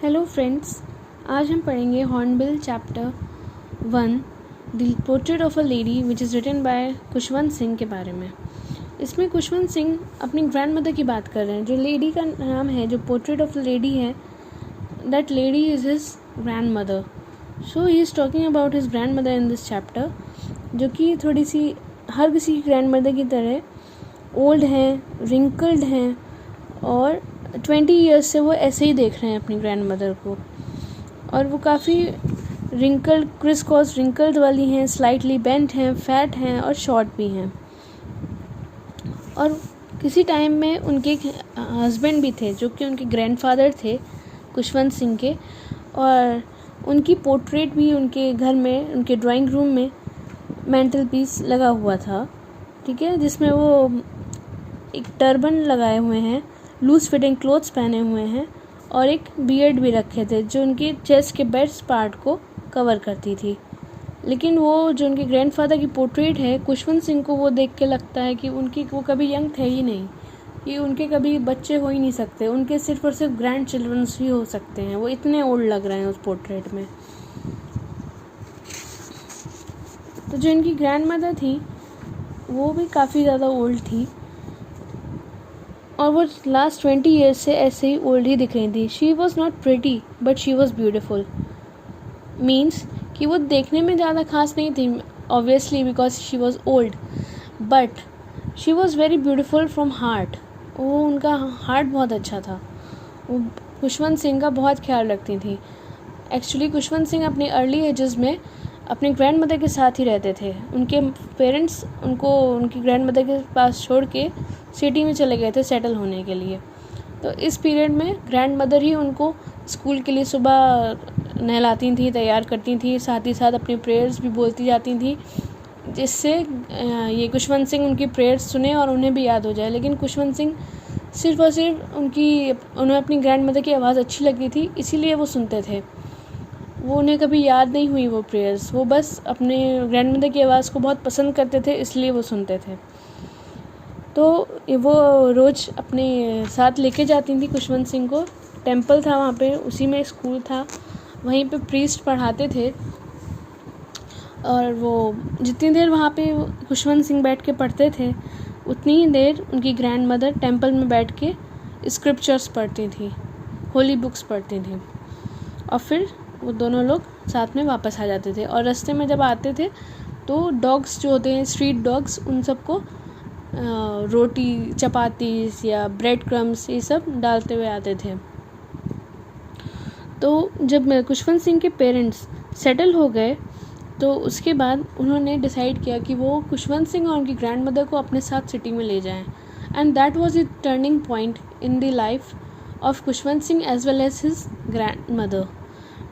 Hello friends, आज हम पढ़ेंगे Hornbill chapter 1 the portrait of a lady which is written by Khushwant Singh के बारे में। इसमें खुशवंत सिंह अपनी ग्रैंड मदर की बात कर रहे हैं। जो लेडी का नाम है, जो पोर्ट्रेट ऑफ अ लेडी है, that lady is his grand mother. So he is talking about his grand mother in this chapter, जो कि थोड़ी सी हर किसी की ग्रैंड मदर की तरह ओल्ड हैं, रिंकल्ड हैं और 20 ईयर्स से वो ऐसे ही देख रहे हैं अपनी ग्रैंड मदर को। और वो काफ़ी रिंकल्ड, क्रिस क्रॉस रिंकल्ड वाली हैं, स्लाइटली बेंट हैं, फैट हैं और शॉर्ट भी हैं। और किसी टाइम में उनके हस्बैंड भी थे जो कि उनके ग्रैंडफादर थे खुशवंत सिंह के, और उनकी पोर्ट्रेट भी उनके घर में, उनके ड्राइंग रूम में मेंटल पीस लगा हुआ था, ठीक है, जिसमें वो एक टर्बन लगाए हुए हैं, लूज फिटिंग क्लोथ्स पहने हुए हैं और एक बियर्ड भी रखे थे जो उनके चेस्ट के बेस्ट पार्ट को कवर करती थी। लेकिन वो जो उनके ग्रैंडफादर की पोर्ट्रेट है, खुशवंत सिंह को वो देख के लगता है कि वो कभी यंग थे ही नहीं, कि उनके कभी बच्चे हो ही नहीं सकते, उनके सिर्फ और सिर्फ ग्रैंड चिल्ड्रंस ही हो सकते हैं। वो इतने ओल्ड लग रहे हैं उस पोर्ट्रेट में। तो जो इनकी ग्रैंड मदर थी वो भी काफ़ी ज़्यादा ओल्ड थी और वो लास्ट 20 ईयर्स से ऐसे ही ओल्ड ही दिख रही थी। She was not pretty but she was beautiful. Means कि वो देखने में ज़्यादा खास नहीं थी, obviously because she was old, but she was very beautiful from heart. वो उनका हार्ट बहुत अच्छा था। वो खुशवंत सिंह का बहुत ख्याल रखती थी। एक्चुअली खुशवंत सिंह अपनी अर्ली एजेस में अपने ग्रैंड मदर के साथ ही रहते थे। उनके पेरेंट्स उनको उनकी ग्रैंड मदर के पास छोड़ के सिटी में चले गए थे सेटल होने के लिए। तो इस पीरियड में ग्रैंड मदर ही उनको स्कूल के लिए सुबह नहलाती थी, तैयार करती थी, साथ ही साथ अपनी प्रेयर्स भी बोलती जाती थी, जिससे ये खुशवंत सिंह उनकी प्रेयर्स सुने और उन्हें भी याद हो जाए। लेकिन खुशवंत सिंह सिर्फ और सिर्फ उन्हें अपनी ग्रैंड मदर की आवाज़ अच्छी लगती थी, इसीलिए वो सुनते थे। वो उन्हें कभी याद नहीं हुई वो प्रेयर्स, वो बस अपने ग्रैंड मदर की आवाज़ को बहुत पसंद करते थे, इसलिए वो सुनते थे। तो वो रोज़ अपने साथ लेके जाती थी खुशवंत सिंह को। टेंपल था वहाँ पे, उसी में स्कूल था, वहीं पे प्रीस्ट पढ़ाते थे। और वो जितनी देर वहाँ पे खुशवंत सिंह बैठ के पढ़ते थे, उतनी ही देर उनकी ग्रैंड मदर टेंपल में बैठ के स्क्रिप्चर्स पढ़ती थी, होली बुक्स पढ़ती थी। और फिर वो दोनों लोग साथ में वापस आ जाते थे। और रास्ते में जब आते थे तो डॉग्स जो होते हैं, स्ट्रीट डॉग्स, उन सबको रोटी, चपातीस या ब्रेड क्रम्स ये सब डालते हुए आते थे। तो जब खुशवंत सिंह के पेरेंट्स सेटल हो गए तो उसके बाद उन्होंने डिसाइड किया कि वो खुशवंत सिंह और उनकी ग्रैंड मदर को अपने साथ सिटी में ले जाएं। And that was the turning point in the life of Khushwant Singh as well as his grand mother.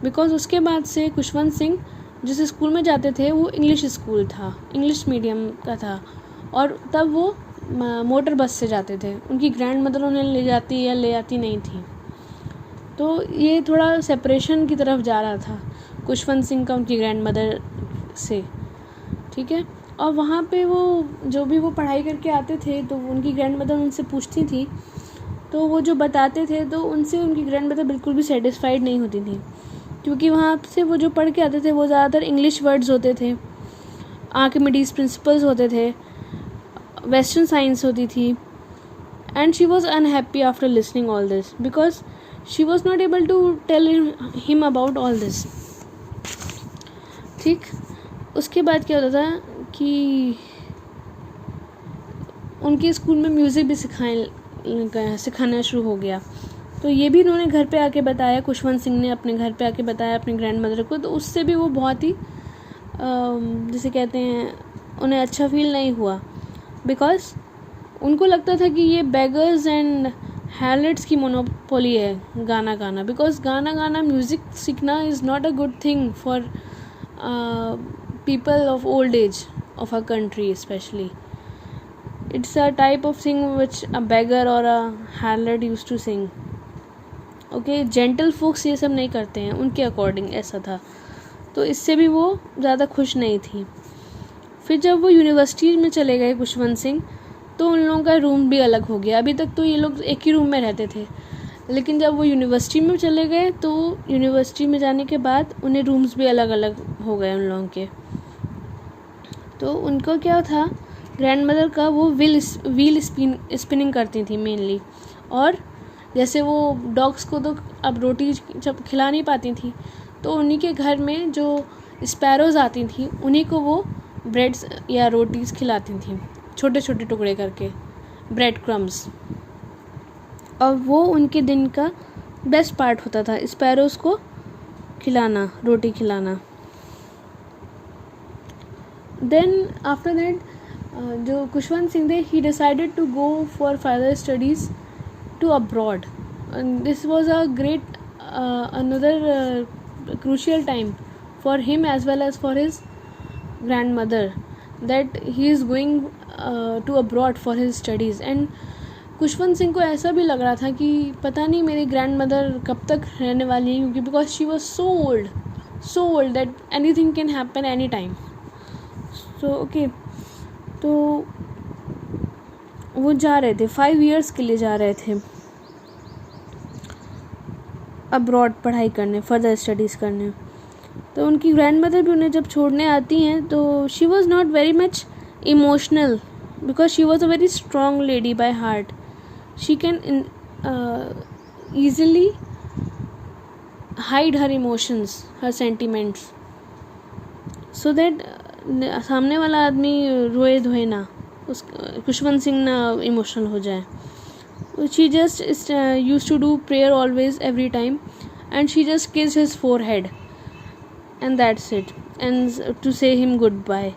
Because उसके बाद से खुशवंत सिंह जिस स्कूल में जाते थे वो इंग्लिश स्कूल था, इंग्लिश मीडियम का था, और तब वो मोटर बस से जाते थे। उनकी ग्रैंड मदर उन्हें ले जाती या ले आती नहीं थी। तो ये थोड़ा सेपरेशन की तरफ जा रहा था खुशवंत सिंह का उनकी ग्रैंड मदर से, ठीक है। और वहाँ पे वो जो भी वो पढ़ाई करके आते थे तो उनकी ग्रैंड मदर उनसे पूछती थी, तो वो जो बताते थे तो उनसे उनकी ग्रैंड मदर बिल्कुल भी सेटिस्फाइड नहीं होती थी, क्योंकि वहाँ से वो जो पढ़ के आते थे वो ज़्यादातर इंग्लिश वर्ड्स होते थे, आर्किमिडीज प्रिंसिपल्स होते थे, वेस्टर्न साइंस होती थी। And she was unhappy after listening all this because she was not able to tell him about all this, ठीक। उसके बाद क्या होता था कि उनके स्कूल में म्यूज़िक भी सिखाना शुरू हो गया। तो ये भी उन्होंने घर पे आके बताया, खुशवंत सिंह ने अपने घर पे आके बताया अपनी ग्रैंड मदर को। तो उससे भी वो बहुत ही जिसे कहते हैं, उन्हें अच्छा फील नहीं हुआ, बिकॉज उनको लगता था कि ये बेगर्स एंड हैर्लेट्स की मोनोपोली है गाना गाना। बिकॉज गाना गाना, म्यूज़िक सीखना is not a good thing for people of old age of our country especially. It's a type of thing which a beggar or a harlot used to sing. Okay, gentle folks ये सब नहीं करते हैं, उनके according ऐसा था। तो इससे भी वो ज़्यादा खुश नहीं थी। फिर जब वो यूनिवर्सिटी में चले गए खुशवंत सिंह, तो उन लोगों का रूम भी अलग हो गया। अभी तक तो ये लोग एक ही रूम में रहते थे, लेकिन जब वो यूनिवर्सिटी में चले गए तो यूनिवर्सिटी में जाने के बाद उन्हें रूम्स भी अलग अलग हो गए उन लोगों के। तो उनको क्या था, ग्रैंड मदर का वो व्हील स्पिनिंग करती थी मेनली, और जैसे वो डॉग्स को तो अब रोटी जब खिला नहीं पाती थी तो उन्हीं के घर में जो स्पैरोज़ आती थी उन्हीं को वो ब्रेड्स या रोटीज़ खिलाती थी, छोटे छोटे टुकड़े करके, ब्रेड क्रम्स। और वो उनके दिन का बेस्ट पार्ट होता था, स्पैरोज़ को खिलाना, रोटी खिलाना। देन आफ्टर दैट जो खुशवंत सिंह थे, he decided to go for further studies to abroad. This was a great another crucial time for him as well as for his grandmother, that he is going to abroad for his studies. And Khushwant Singh को ऐसा भी लग रहा था कि पता नहीं मेरी ग्रैंड मदर कब तक रहने वाली है, क्योंकि because she was so old that anything can happen any time. So okay, तो वो जा रहे थे, 5 years के लिए जा रहे थे अब्रॉड पढ़ाई करने, फर्दर स्टडीज़ करने। तो उनकी ग्रैंड मदर भी उन्हें जब छोड़ने आती हैं तो she was not very much emotional, because she was a very strong lady by heart. She can easily hide her emotions, her sentiments, so that सामने वाला आदमी रोए धोए ना, उस खुशवंत सिंह ना इमोशनल हो जाए। She just used to do prayer always, every time, and she just kissed his forehead, and that's it, and to say him goodbye.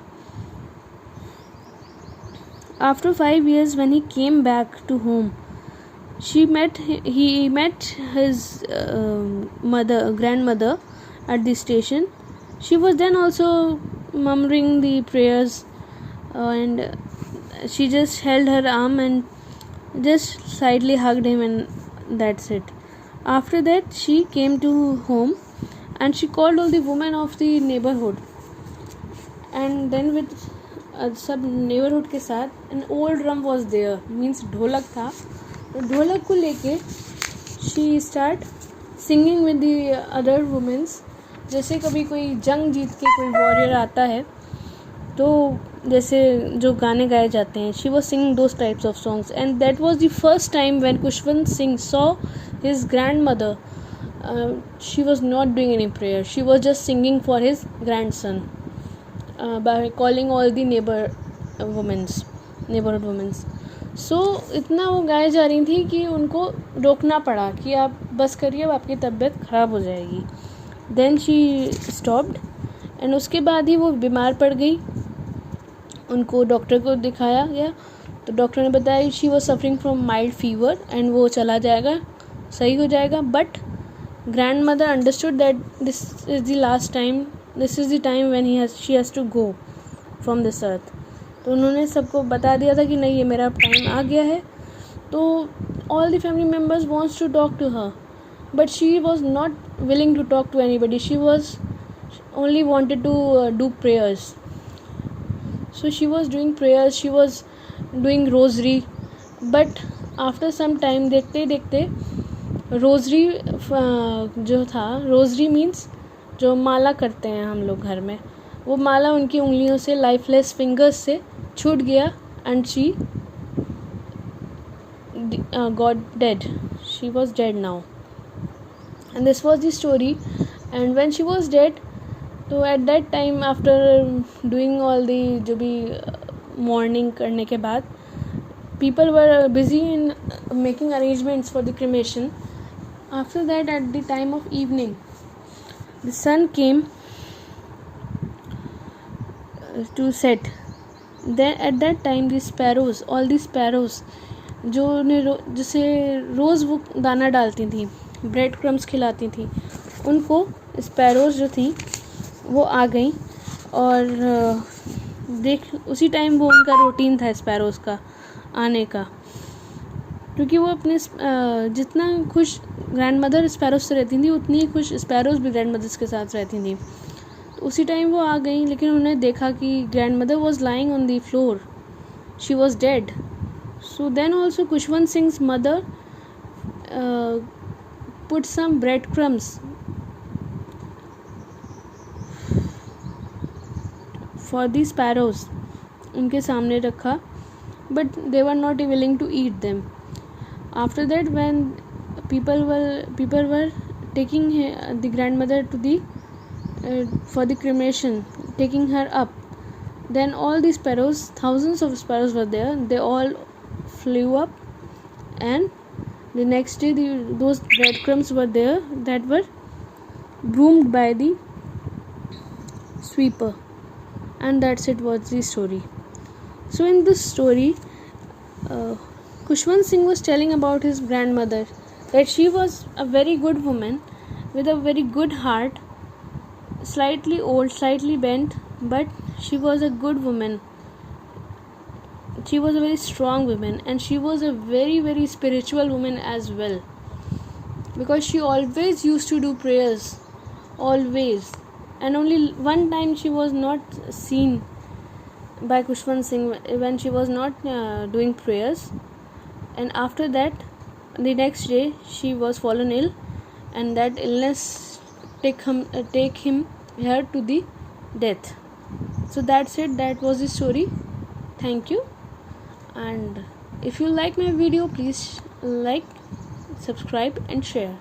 After 5 years, when he came back to home, he met his grandmother at the station. She was then also murmuring the prayers, and she just held her arm and just slightly hugged him, and that's it. After that she came to home and she called all the women of the neighborhood, and then with सब neighborhood के साथ an old drum was there, means ढोलक था, तो ढोलक को लेके she start singing with the other women। जैसे कभी कोई जंग जीत के कोई वॉरियर आता है तो जैसे जो गाने गाए जाते हैं, she was singing those types of songs, and that was the first time when Khushwant Singh saw his grand mother. She was not doing any prayer, she was just singing for his grand son by calling all the neighbourhood womens. So इतना वो गाए जा रही थी कि उनको रोकना पड़ा कि आप बस करिए, अब आपकी तबीयत ख़राब हो जाएगी। देन शी स्टॉप्ड, एंड उसके बाद ही वो बीमार पड़ गई। उनको डॉक्टर को दिखाया गया तो डॉक्टर ने बताया she was suffering from mild fever and वो चला जाएगा, सही हो जाएगा। But grandmother understood that this is the last time, this is the time when she has to go from this earth. तो उन्होंने सबको बता दिया था कि नहीं, ये मेरा टाइम आ गया है। तो all the family members wants to talk to her, but she was not willing to talk to anybody, she was only wanted to do prayers. So she was doing prayers, she was doing rosary, but after some time देखते देखते rosary जो था, rosary means जो माला करते हैं हम लोग घर में, वो माला उनकी उंगलियों से, लाइफलेस फिंगर्स से छूट गया, and she got dead. She was dead now, and this was the story. And when she was dead, तो at that time after doing all the जो भी मॉर्निंग करने के बाद, people were busy in making arrangements for the cremation. After that at the time of evening the sun came to set. Then at that time the sparrows, all the sparrows जो उन्हें जैसे रोज़ वो दाना डालती थी, ब्रेड क्रम्स खिलाती थी, उनको स्पैरोज जो थी वो आ गई। और उसी टाइम वो उनका रूटीन था स्पैरोज़ का आने का, क्योंकि वो अपने जितना खुश ग्रैंड मदर स्पैरोज़ से रहती थी उतनी ही खुश स्पैरोज़ भी ग्रैंड मदर्स के साथ रहती थी। तो उसी टाइम वो आ गई, लेकिन उन्होंने देखा कि grand mother was lying on the floor, she was dead. So then also Khushwant Singh's mother put some breadcrumbs for the sparrows. उनके सामने रखा, but they were not willing to eat them. After that, when people were taking the grandmother to the for the cremation, taking her up, then all the sparrows, thousands of sparrows were there. They all flew up, and the next day those breadcrumbs were there that were broomed by the sweeper. And that's it, was the story. So in this story, Khushwant Singh was telling about his grandmother, that she was a very good woman with a very good heart, slightly old, slightly bent, but she was a good woman. She was a very strong woman, and she was a very, very spiritual woman as well, because she always used to do prayers, always. And only one time she was not seen by Khushwant Singh, when she was not doing prayers, and after that, the next day she was fallen ill, and that illness take him her to the death. So that's it, that was the story. Thank you. And if you like my video, please like, subscribe and share.